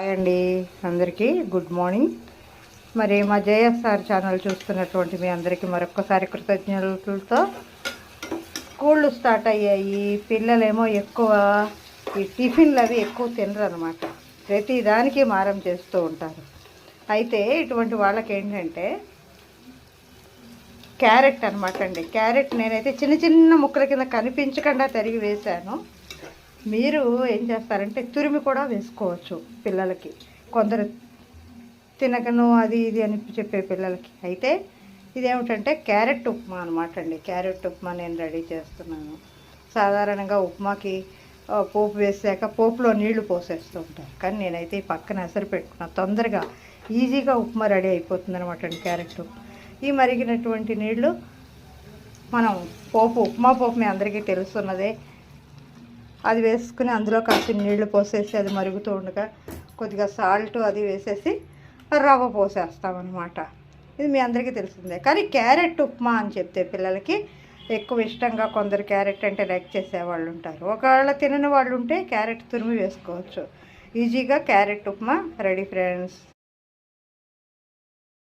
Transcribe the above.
Hi అండి, అందరికీ good morning. మరి మా జేఎస్ఆర్ ఛానల్ చూస్తున్నటువంటి మీ అందరికీ మరొక్కసారి కృతజ్ఞతలతో స్కూళ్ళు స్టార్ట్ అయ్యాయి. పిల్లలేమో ఎక్కువ ఈ టిఫిన్లు అవి ఎక్కువ తినరు అనమాట. ప్రతి దానికి మారం చేస్తూ ఉంటారు. అయితే ఇటువంటి వాళ్ళకి ఏంటంటే క్యారెట్ అనమాట అండి. క్యారెట్ నేనైతే చిన్న చిన్న ముక్కల కింద కనిపించకుండా తరిగి వేశాను. మీరు ఏం చేస్తారంటే తురిమి కూడా వేసుకోవచ్చు పిల్లలకి. కొందరు తినకను అది ఇది అని చెప్పే పిల్లలకి. అయితే ఇదేమిటంటే క్యారెట్ ఉప్మా అనమాట అండి. క్యారెట్ ఉప్మా నేను రెడీ చేస్తున్నాను. సాధారణంగా ఉప్మాకి పోపు వేసాక పోపులో నీళ్లు పోసేస్తూ ఉంటారు. కానీ నేనైతే ఈ పక్కన ఎసరు పెట్టుకున్నా. తొందరగా ఈజీగా ఉప్మా రెడీ అయిపోతుంది అనమాట అండి క్యారెట్. ఈ మరిగినటువంటి నీళ్లు మనం ఉప్మా పోపు మీ అందరికీ తెలుస్తున్నదే. అది వేసుకుని అందులో కాసిన నీళ్లు పోసేసి అది మరుగుతూ ఉండగా కొద్దిగా సాల్ట్ అది వేసేసి రవ్వ పోసేస్తామన్నమాట. ఇది మీ అందరికీ తెలిసిందే. కానీ క్యారెట్ ఉప్మా అని చెప్తే పిల్లలకి ఎక్కువ ఇష్టంగా కొందరు క్యారెట్ అంటే లైక్ చేసేవాళ్ళు ఉంటారు. ఒకవేళ తినని వాళ్ళు ఉంటే క్యారెట్ తురిమి వేసుకోవచ్చు. ఈజీగా క్యారెట్ ఉప్మా రెడీ ఫ్రెండ్స్.